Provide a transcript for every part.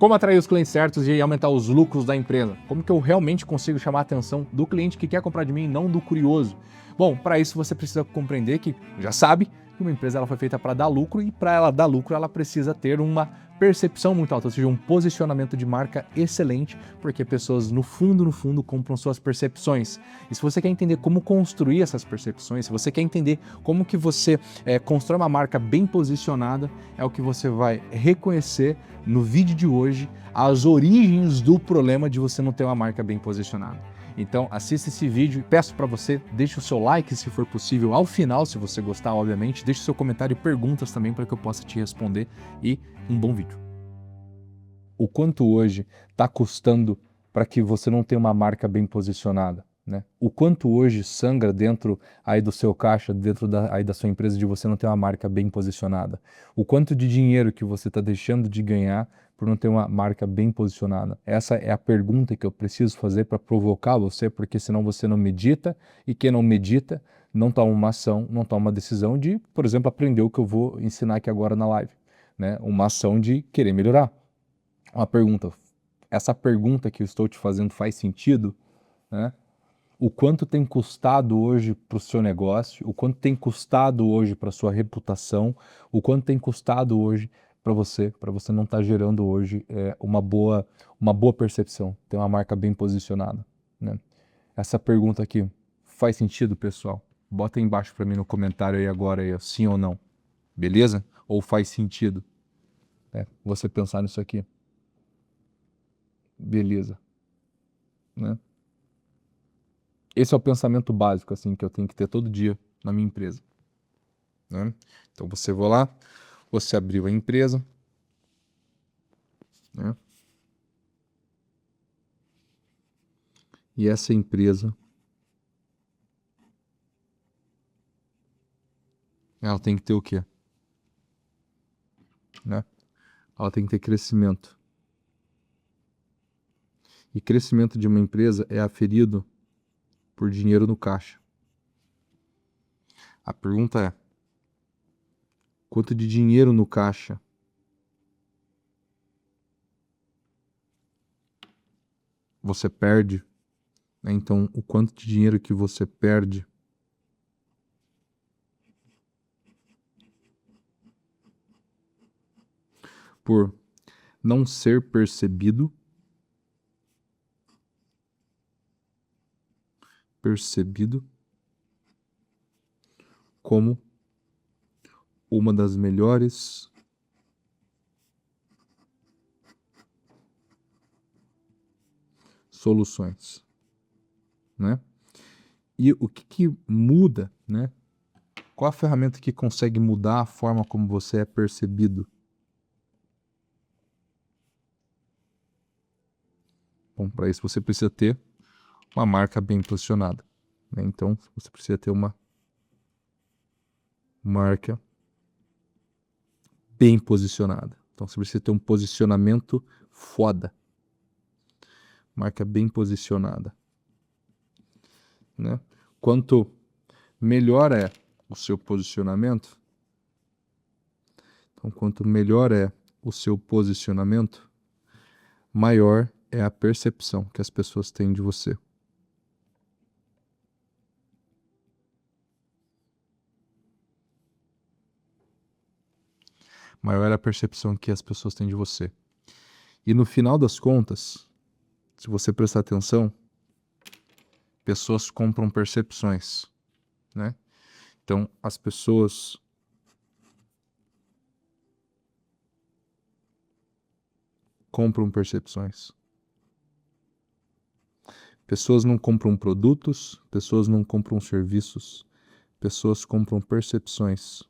Como atrair os clientes certos e aumentar os lucros da empresa? Como que eu realmente consigo chamar a atenção do cliente que quer comprar de mim, não do curioso? Bom, para isso você precisa compreender que, já sabe, que uma empresa ela foi feita para dar lucro e para ela dar lucro ela precisa ter uma percepção muito alta, ou seja, um posicionamento de marca excelente, porque pessoas no fundo compram suas percepções. E se você quer entender como construir essas percepções, se você quer entender como que você constrói uma marca bem posicionada, é o que você vai reconhecer no vídeo de hoje, as origens do problema de você não ter uma marca bem posicionada. Então assista esse vídeo e peço para você, deixe o seu like se for possível ao final, se você gostar, obviamente, deixe o seu comentário e perguntas também para que eu possa te responder e um bom vídeo. O quanto hoje está custando para que você não tenha uma marca bem posicionada, né? O quanto hoje sangra dentro aí do seu caixa, dentro aí da sua empresa, de você não ter uma marca bem posicionada. O quanto de dinheiro que você está deixando de ganhar por não ter uma marca bem posicionada. Essa é a pergunta que eu preciso fazer para provocar você, porque senão você não medita, e quem não medita não toma uma ação, não toma uma decisão de, por exemplo, aprender o que eu vou ensinar aqui agora na live, né? Uma ação de querer melhorar. Uma pergunta, essa pergunta que eu estou te fazendo faz sentido, né? O quanto tem custado hoje para o seu negócio, o quanto tem custado hoje para a sua reputação, o quanto tem custado hoje para você não estar gerando hoje uma boa percepção, ter uma marca bem posicionada, né? Essa pergunta aqui faz sentido, pessoal? Bota aí embaixo para mim no comentário aí agora, aí, sim ou não, beleza? Ou faz sentido, né, você pensar nisso aqui? Beleza, né? Esse é o pensamento básico assim que eu tenho que ter todo dia na minha empresa, né? Então você vai lá, você abriu a empresa, né? E essa empresa, ela tem que ter o quê? Né? Ela tem que ter crescimento. E crescimento de uma empresa é aferido por dinheiro no caixa. A pergunta é: quanto de dinheiro no caixa você perde, né? Então, o quanto de dinheiro que você perde por não ser percebido como uma das melhores soluções, né? E o que muda, né? Qual a ferramenta que consegue mudar a forma como você é percebido? Bom, para isso você precisa ter uma marca bem posicionada, né? Então, você precisa ter uma marca bem posicionada. Então, você precisa ter um posicionamento foda. Marca bem posicionada, né? Quanto melhor é o seu posicionamento, então quanto melhor é o seu posicionamento, maior é a percepção que as pessoas têm de você. Maior é a percepção que as pessoas têm de você. E no final das contas, se você prestar atenção, pessoas compram percepções, né? Então, as pessoas compram percepções. Pessoas não compram produtos, pessoas não compram serviços, pessoas compram percepções.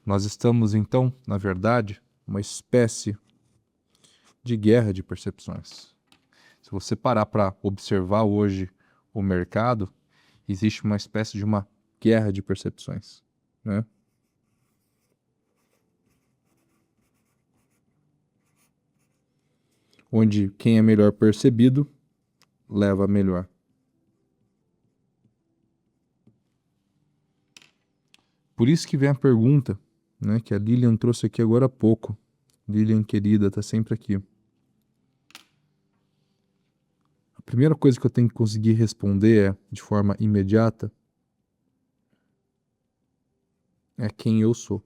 Nós estamos, então, na verdade, uma espécie de guerra de percepções. Se você parar para observar hoje o mercado, existe uma espécie de uma guerra de percepções, né? Onde quem é melhor percebido leva melhor. Por isso que vem a pergunta, né, que a Lilian trouxe aqui agora há pouco. Lilian querida, tá sempre aqui. A primeira coisa que eu tenho que conseguir responder de forma imediata é quem eu sou.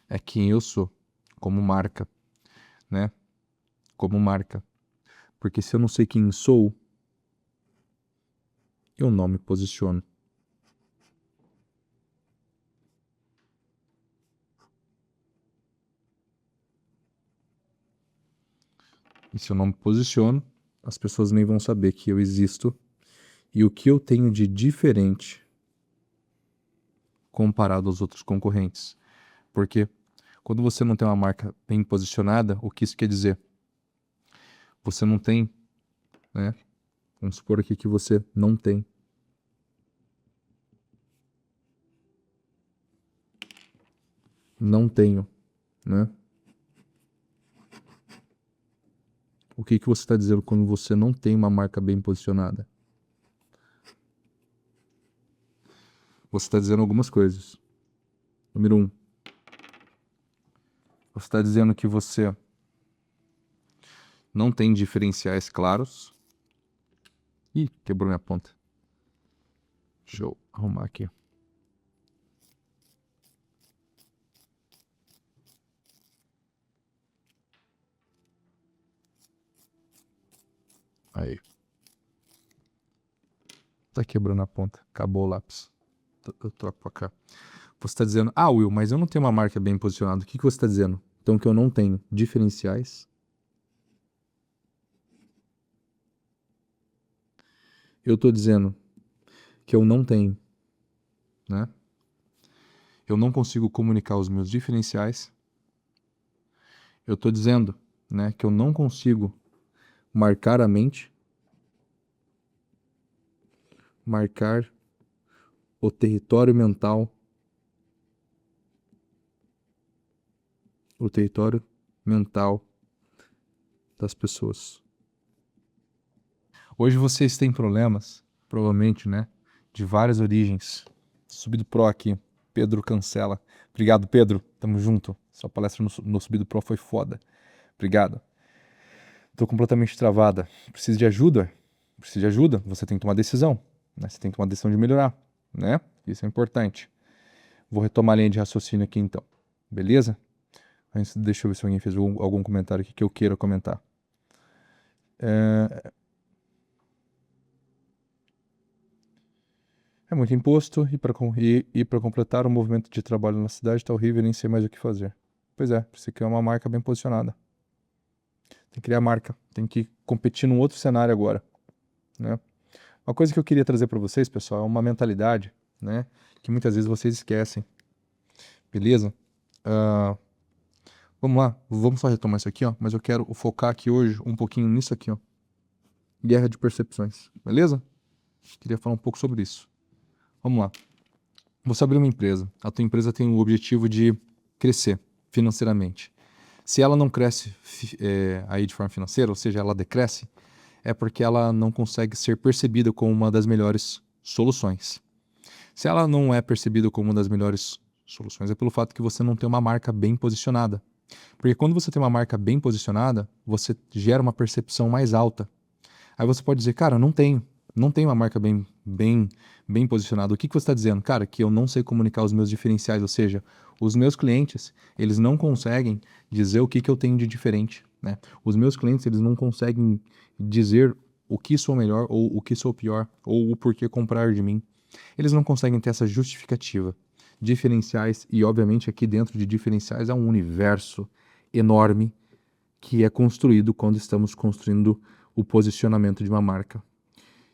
É quem eu sou, como marca, né? Como marca. Porque se eu não sei quem sou, eu não me posiciono. E se eu não me posiciono, as pessoas nem vão saber que eu existo e o que eu tenho de diferente comparado aos outros concorrentes. Porque quando você não tem uma marca bem posicionada, o que isso quer dizer? Você não tem, né? Vamos supor aqui que você não tem. Não tenho, né? O que você está dizendo quando você não tem uma marca bem posicionada? Você está dizendo algumas coisas. Número 1, você está dizendo que você não tem diferenciais claros. Ih, quebrou minha ponta. Deixa eu arrumar aqui. Aí. Tá quebrando a ponta. Acabou o lápis. Eu troco pra cá. Você está dizendo, Will, mas eu não tenho uma marca bem posicionada. O que você está dizendo? Então que eu não tenho diferenciais. Eu estou dizendo que eu não tenho, né? Eu não consigo comunicar os meus diferenciais. Eu estou dizendo, né, que eu não consigo marcar a mente, marcar o território mental, o território mental das pessoas. Hoje vocês têm problemas, provavelmente, né, de várias origens. Subido Pro aqui, Pedro Cancela. Obrigado, Pedro. Tamo junto. Sua palestra no Subido Pro foi foda. Obrigado. Tô completamente travada. Preciso de ajuda? Preciso de ajuda. Você tem que tomar decisão, né? Você tem que tomar decisão de melhorar, né? Isso é importante. Vou retomar a linha de raciocínio aqui então. Beleza? Antes, deixa eu ver se alguém fez algum comentário aqui que eu queira comentar. É muito imposto e para completar o movimento de trabalho na cidade está horrível e nem sei mais o que fazer. Pois é, precisa criar uma marca bem posicionada. Tem que criar marca, tem que competir num outro cenário agora, né? Uma coisa que eu queria trazer para vocês, pessoal, é uma mentalidade, né, que muitas vezes vocês esquecem. Beleza? Vamos lá, vamos só retomar isso aqui, ó, mas eu quero focar aqui hoje um pouquinho nisso aqui, ó. Guerra de percepções, beleza? Queria falar um pouco sobre isso. Vamos lá. Você abriu uma empresa. A tua empresa tem o objetivo de crescer financeiramente. Se ela não cresce aí de forma financeira, ou seja, ela decresce, é porque ela não consegue ser percebida como uma das melhores soluções. Se ela não é percebida como uma das melhores soluções, é pelo fato que você não tem uma marca bem posicionada. Porque quando você tem uma marca bem posicionada, você gera uma percepção mais alta. Aí você pode dizer, cara, não tenho uma marca bem posicionada. O que você está dizendo? Cara, que eu não sei comunicar os meus diferenciais, ou seja, os meus clientes, eles não conseguem dizer o que eu tenho de diferente, né? Os meus clientes, eles não conseguem dizer o que sou melhor ou o que sou pior ou o porquê comprar de mim. Eles não conseguem ter essa justificativa. Diferenciais, e obviamente aqui dentro de diferenciais há um universo enorme que é construído quando estamos construindo o posicionamento de uma marca.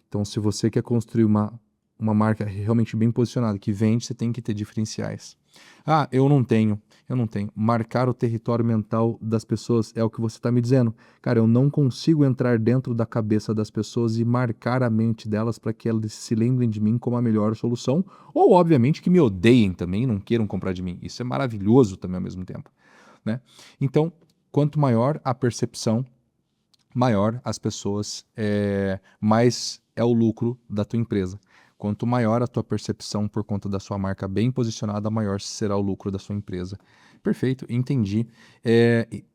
Então, se você quer construir uma marca realmente bem posicionada, que vende, você tem que ter diferenciais. Eu não tenho. Marcar o território mental das pessoas é o que você está me dizendo. Cara, eu não consigo entrar dentro da cabeça das pessoas e marcar a mente delas para que elas se lembrem de mim como a melhor solução, ou, obviamente, que me odeiem também e não queiram comprar de mim. Isso é maravilhoso também ao mesmo tempo, né? Então, quanto maior a percepção, maior as pessoas, mais é o lucro da tua empresa. Quanto maior a tua percepção por conta da sua marca bem posicionada, maior será o lucro da sua empresa. Perfeito, entendi.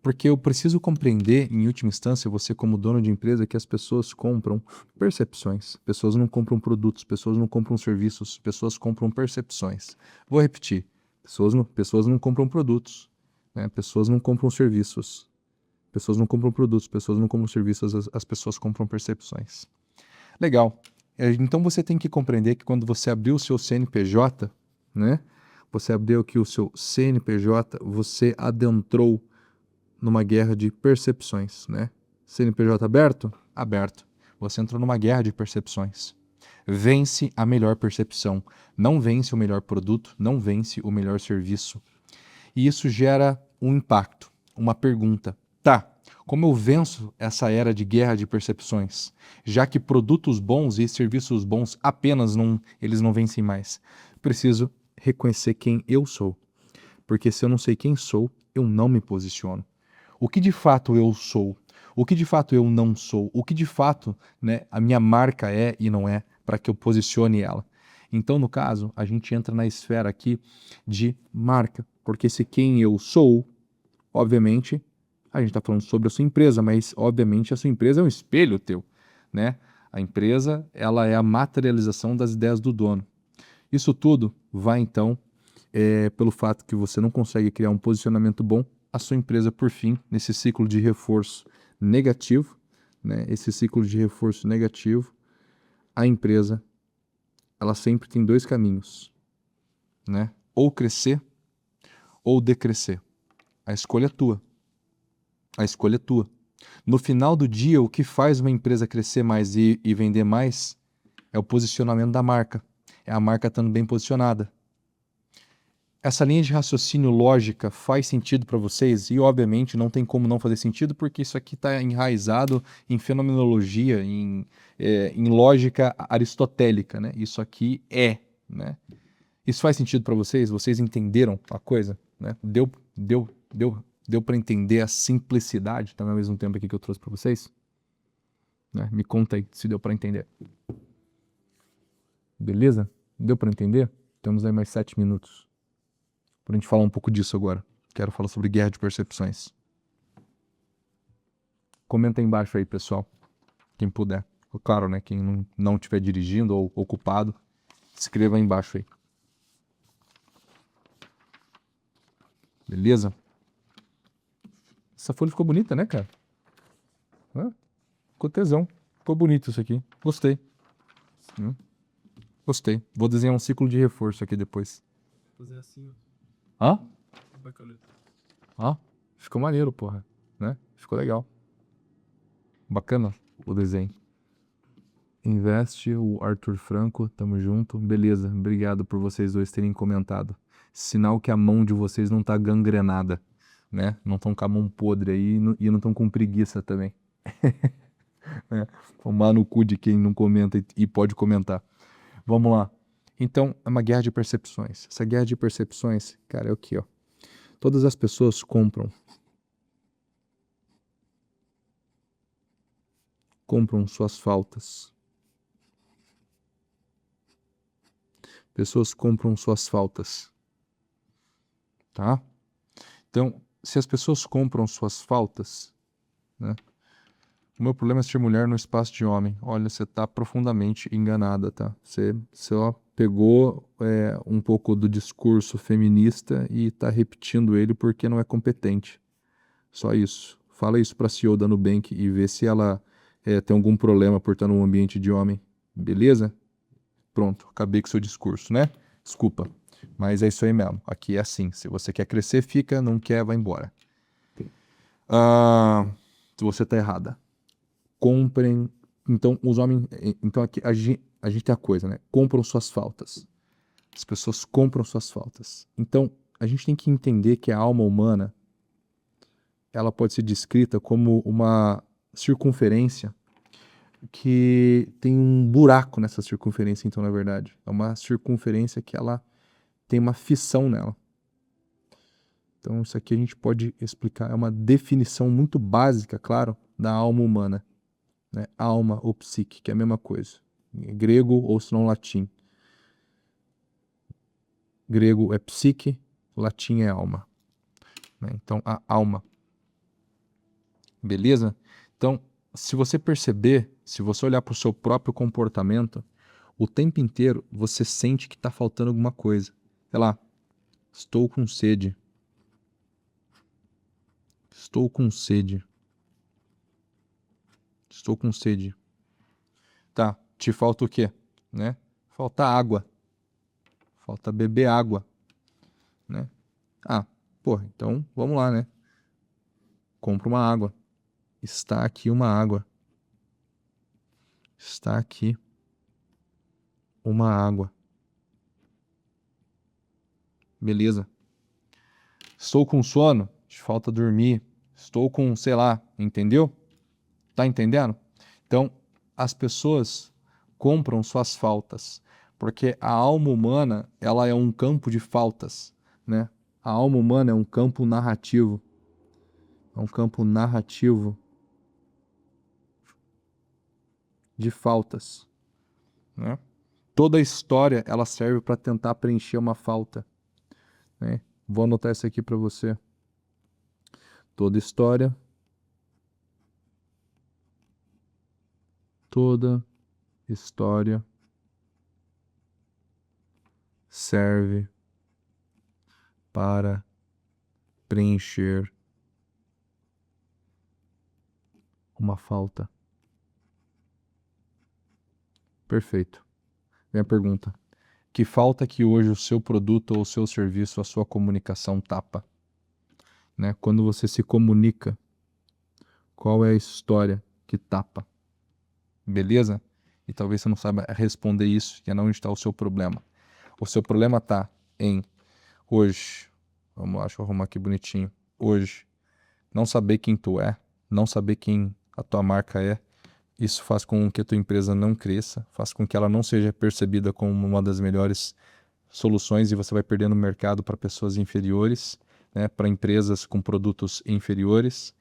Porque eu preciso compreender, em última instância, você como dono de empresa, que as pessoas compram percepções. Pessoas não compram produtos, pessoas não compram serviços, pessoas compram percepções. Vou repetir. Pessoas não compram produtos, né? Pessoas não compram serviços. Pessoas não compram produtos, pessoas não compram serviços, as pessoas compram percepções. Legal. Então você tem que compreender que quando você abriu o seu CNPJ, né? Você abriu aqui o seu CNPJ, você adentrou numa guerra de percepções, né? CNPJ aberto? Aberto. Você entrou numa guerra de percepções. Vence a melhor percepção. Não vence o melhor produto, não vence o melhor serviço. E isso gera um impacto, uma pergunta. Tá, como eu venço essa era de guerra de percepções? Já que produtos bons e serviços bons eles não vencem mais. Preciso reconhecer quem eu sou. Porque se eu não sei quem sou, eu não me posiciono. O que de fato eu sou? O que de fato eu não sou? O que de fato, né, a minha marca é e não é para que eu posicione ela? Então, no caso, a gente entra na esfera aqui de marca. Porque se quem eu sou, obviamente, a gente está falando sobre a sua empresa, mas obviamente a sua empresa é um espelho teu, né? A empresa, ela é a materialização das ideias do dono. Isso tudo vai então pelo fato que você não consegue criar um posicionamento bom, a sua empresa, por fim, nesse ciclo de reforço negativo, né? Esse ciclo de reforço negativo, a empresa, ela sempre tem dois caminhos, né? Ou crescer ou decrescer. A escolha é tua. A escolha é tua. No final do dia, o que faz uma empresa crescer mais e vender mais é o posicionamento da marca. É a marca estando bem posicionada. Essa linha de raciocínio lógica faz sentido para vocês? E, obviamente, não tem como não fazer sentido, porque isso aqui está enraizado em fenomenologia, em lógica aristotélica, né? Isso aqui né? Isso faz sentido para vocês? Vocês entenderam a coisa? Né? Deu para entender a simplicidade também ao mesmo tempo aqui que eu trouxe para vocês? Né? Me conta aí se deu para entender. Beleza? Deu para entender? Temos aí mais 7 minutos para a gente falar um pouco disso agora. Quero falar sobre guerra de percepções. Comenta aí embaixo aí, pessoal. Quem puder. Claro, né? Quem não estiver dirigindo ou ocupado, escreva aí embaixo aí. Beleza? Essa folha ficou bonita, né, cara? Ficou tesão. Ficou bonito isso aqui. Gostei. Gostei. Vou desenhar um ciclo de reforço aqui depois. Vou fazer assim, Hã? ó. Ficou maneiro, porra. Né? Ficou legal. Bacana o desenho. Investe, o Arthur Franco, tamo junto. Beleza, obrigado por vocês dois terem comentado. Sinal que a mão de vocês não tá gangrenada, né? Não estão com a mão podre aí e não estão com preguiça também. É, tomar no cu de quem não comenta e pode comentar. Vamos lá. Então, é uma guerra de percepções. Essa guerra de percepções, cara, é o que, ó. Todas as pessoas compram suas faltas. Pessoas compram suas faltas. Tá? Então, se as pessoas compram suas faltas, né? O meu problema é ser mulher no espaço de homem. Olha, você está profundamente enganada, tá? Você só pegou um pouco do discurso feminista e está repetindo ele porque não é competente. Só isso. Fala isso para a CEO da Nubank e vê se ela tem algum problema por estar num ambiente de homem. Beleza? Pronto, acabei com o seu discurso, né? Desculpa. Mas é isso aí mesmo. Aqui é assim. Se você quer crescer, fica. Não quer, vai embora. Se você está errada. Comprem. Então, os homens. Então, aqui a gente tem a coisa, né? Compram suas faltas. As pessoas compram suas faltas. Então, a gente tem que entender que a alma humana ela pode ser descrita como uma circunferência que tem um buraco nessa circunferência, então, na verdade. É uma circunferência que ela tem uma fissão nela. Então, isso aqui a gente pode explicar. É uma definição muito básica, claro, da alma humana. Né? Alma ou psique, que é a mesma coisa. Em grego ou se não latim. grego é psique, latim é alma, né? Então, a alma. Beleza? Então, se você perceber, se você olhar para o seu próprio comportamento, o tempo inteiro você sente que está faltando alguma coisa. Sei lá, estou com sede. Estou com sede. Estou com sede. Tá, te falta o quê? Né? Falta água. Falta beber água, né? Ah, pô, então vamos lá, né? Compra uma água. Está aqui uma água. Está aqui uma água. Beleza. Estou com sono, te falta dormir. Estou com, sei lá, entendeu? Tá entendendo? Então, as pessoas compram suas faltas, porque a alma humana, ela é um campo de faltas, né? A alma humana é um campo narrativo. É um campo narrativo de faltas, né? Toda história, ela serve para tentar preencher uma falta, né? Vou anotar isso aqui para você. Toda história, toda história serve para preencher uma falta. Perfeito. Vem a pergunta. Que falta que hoje o seu produto ou o seu serviço, a sua comunicação tapa? Né? Quando você se comunica, qual é a história que tapa? Beleza? E talvez você não saiba responder isso, que é onde está o seu problema. O seu problema está em hoje, vamos lá, deixa eu arrumar aqui bonitinho. Hoje, não saber quem tu é, não saber quem a tua marca é, isso faz com que a tua empresa não cresça, faz com que ela não seja percebida como uma das melhores soluções e você vai perdendo mercado para pessoas inferiores, né, para empresas com produtos inferiores.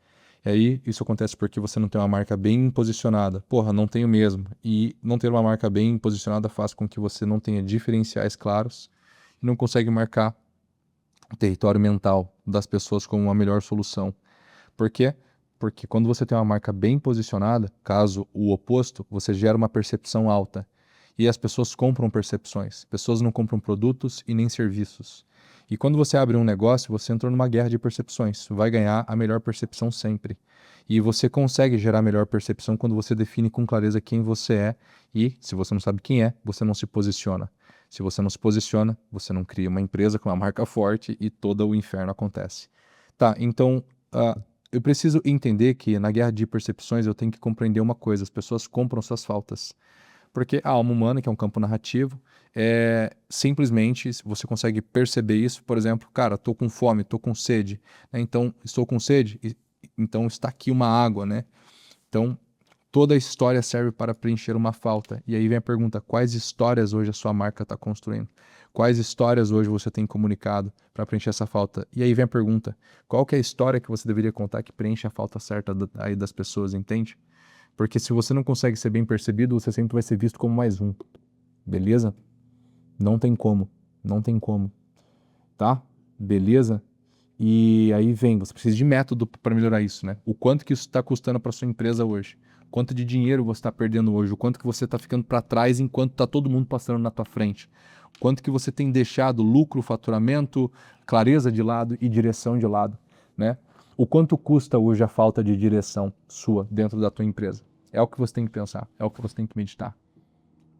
E aí isso acontece porque você não tem uma marca bem posicionada. Porra, não tenho mesmo. E não ter uma marca bem posicionada faz com que você não tenha diferenciais claros e não consegue marcar o território mental das pessoas como uma melhor solução. Por quê? Porque quando você tem uma marca bem posicionada, caso o oposto, você gera uma percepção alta. E as pessoas compram percepções. Pessoas não compram produtos e nem serviços. E quando você abre um negócio, você entrou numa guerra de percepções. Vai ganhar a melhor percepção sempre. E você consegue gerar a melhor percepção quando você define com clareza quem você é. E, se você não sabe quem é, você não se posiciona. Se você não se posiciona, você não cria uma empresa com uma marca forte e todo o inferno acontece. Tá, então, eu preciso entender que na guerra de percepções eu tenho que compreender uma coisa: as pessoas compram suas faltas. Porque a alma humana, que é um campo narrativo, simplesmente você consegue perceber isso. Por exemplo, cara, estou com fome, estou com sede, né? Então, estou com sede, então está aqui uma água, né? Então, toda a história serve para preencher uma falta. E aí vem a pergunta: quais histórias hoje a sua marca está construindo? Quais histórias hoje você tem comunicado para preencher essa falta? E aí vem a pergunta: qual que é a história que você deveria contar que preenche a falta certa aí das pessoas, entende? Porque se você não consegue ser bem percebido, você sempre vai ser visto como mais um. Beleza? Não tem como. Não tem como. Tá? Beleza? E aí vem, você precisa de método para melhorar isso, né? O quanto que isso está custando para sua empresa hoje? Quanto de dinheiro você está perdendo hoje? O quanto que você está ficando para trás enquanto está todo mundo passando na tua frente? Quanto que você tem deixado lucro, faturamento, clareza de lado e direção de lado, né? O quanto custa hoje a falta de direção sua dentro da tua empresa? É o que você tem que pensar, é o que você tem que meditar.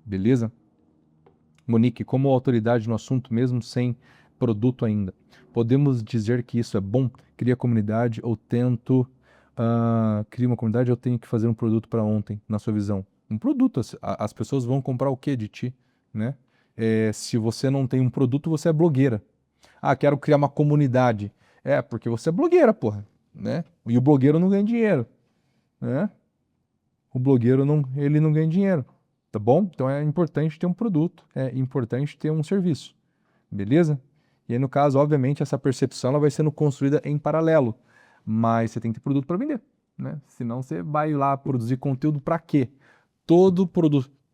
Beleza? Monique, como autoridade no assunto, mesmo sem produto ainda, podemos dizer que isso é bom? Cria comunidade ou tento... cria uma comunidade ou tenho que fazer um produto para ontem, na sua visão? Um produto, as pessoas vão comprar o que de ti, né? Se você não tem um produto, você é blogueira. Ah, quero criar uma comunidade. Porque você é blogueira, porra, né? E o blogueiro não ganha dinheiro, né? O blogueiro ele não ganha dinheiro, tá bom? Então é importante ter um produto, é importante ter um serviço, beleza? E aí, no caso, obviamente, essa percepção ela vai sendo construída em paralelo, mas você tem que ter produto para vender, né? Senão você vai lá produzir conteúdo para quê?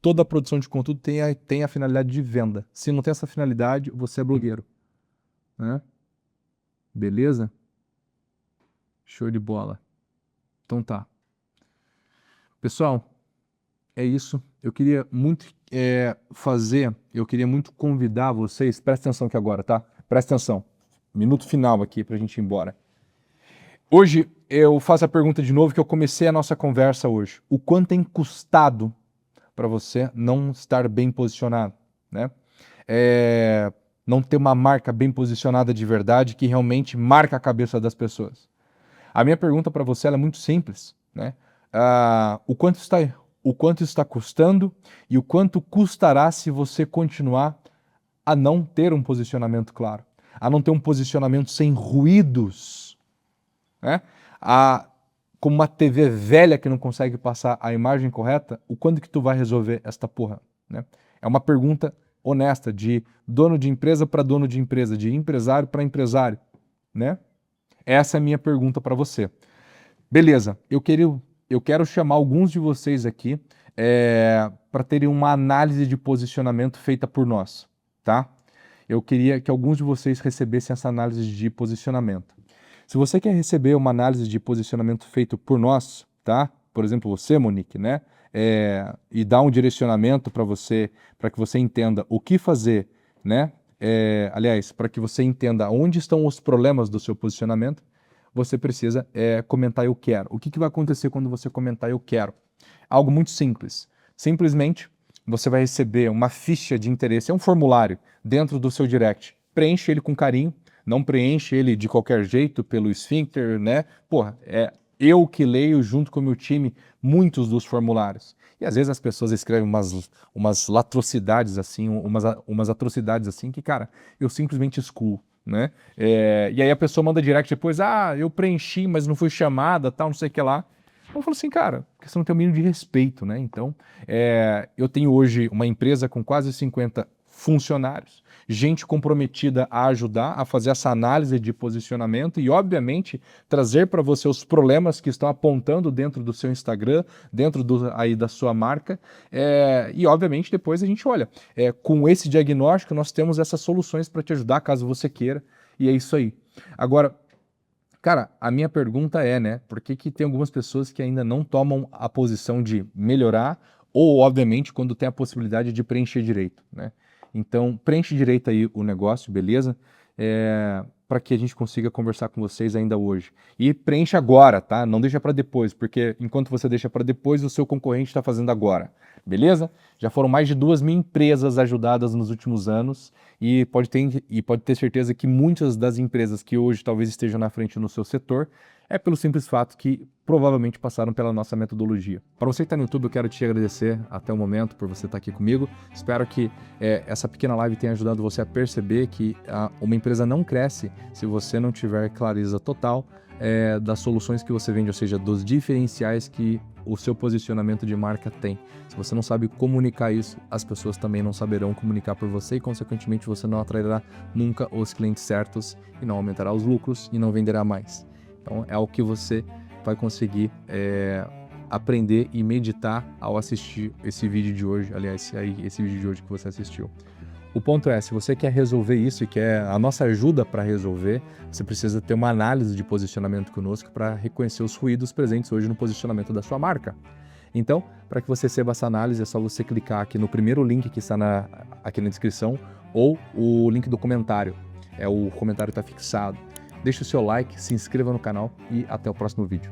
toda a produção de conteúdo tem a finalidade de venda. Se não tem essa finalidade, você é blogueiro. Né? Beleza? Show de bola. Então tá. Pessoal, é isso. Eu queria muito eu queria muito convidar vocês, presta atenção aqui agora, tá? Presta atenção. Minuto final aqui pra gente ir embora. Hoje eu faço a pergunta de novo que eu comecei a nossa conversa hoje. O quanto tem custado para você não estar bem posicionado, né? Não ter uma marca bem posicionada de verdade que realmente marca a cabeça das pessoas. A minha pergunta para você ela é muito simples, né? O quanto está custando e o quanto custará se você continuar a não ter um posicionamento claro, a não ter um posicionamento sem ruídos, né? Como uma TV velha que não consegue passar a imagem correta, o quando que tu vai resolver esta porra, né? É uma pergunta honesta de dono de empresa para dono de empresa, de empresário para empresário, né? Essa é a minha pergunta para você. Beleza, eu quero chamar alguns de vocês aqui para terem uma análise de posicionamento feita por nós, tá? Eu queria que alguns de vocês recebessem essa análise de posicionamento. Se você quer receber uma análise de posicionamento feito por nós, tá? Por exemplo, você, Monique, né? E dar um direcionamento para que você entenda o que fazer, né? Aliás, para que você entenda onde estão os problemas do seu posicionamento, você precisa comentar eu quero. O que vai acontecer quando você comentar eu quero? Algo muito simples. Simplesmente, você vai receber uma ficha de interesse, é um formulário dentro do seu direct. Preenche ele com carinho, não preenche ele de qualquer jeito pelo esfíncter, né? Porra, eu que leio junto com o meu time muitos dos formulários. E às vezes as pessoas escrevem umas latrocidades assim, umas atrocidades assim que, cara, eu simplesmente excluo, né? E aí a pessoa manda direct depois, eu preenchi, mas não fui chamada, tal, não sei o que lá. Eu falo assim, cara, porque você não tem o mínimo de respeito, né? Então, eu tenho hoje uma empresa com quase 50 funcionários, gente comprometida a ajudar a fazer essa análise de posicionamento e, obviamente, trazer para você os problemas que estão apontando dentro do seu Instagram, dentro aí da sua marca, e, obviamente, depois a gente olha. Com esse diagnóstico, nós temos essas soluções para te ajudar, caso você queira, e é isso aí. Agora, cara, a minha pergunta né, por que tem algumas pessoas que ainda não tomam a posição de melhorar ou, obviamente, quando tem a possibilidade de preencher direito, né? Então, preenche direito aí o negócio, beleza? Para que a gente consiga conversar com vocês ainda hoje. E preenche agora, tá? Não deixa para depois, porque enquanto você deixa para depois, o seu concorrente está fazendo agora, beleza? Já foram mais de 2.000 empresas ajudadas nos últimos anos e pode ter certeza que muitas das empresas que hoje talvez estejam na frente no seu setor pelo simples fato que provavelmente passaram pela nossa metodologia. Para você que está no YouTube, eu quero te agradecer até o momento por você estar aqui comigo. Espero que essa pequena live tenha ajudado você a perceber que uma empresa não cresce se você não tiver clareza total das soluções que você vende, ou seja, dos diferenciais que o seu posicionamento de marca tem. Se você não sabe comunicar isso, as pessoas também não saberão comunicar por você e, consequentemente, você não atrairá nunca os clientes certos e não aumentará os lucros e não venderá mais. Então, é o que você vai conseguir aprender e meditar ao assistir esse vídeo de hoje, aliás, esse vídeo de hoje que você assistiu. O ponto se você quer resolver isso e quer a nossa ajuda para resolver, você precisa ter uma análise de posicionamento conosco para reconhecer os ruídos presentes hoje no posicionamento da sua marca. Então, para que você receba essa análise, é só você clicar aqui no primeiro link que está aqui na descrição ou o link do comentário. O comentário está fixado. Deixe o seu like, se inscreva no canal e até o próximo vídeo.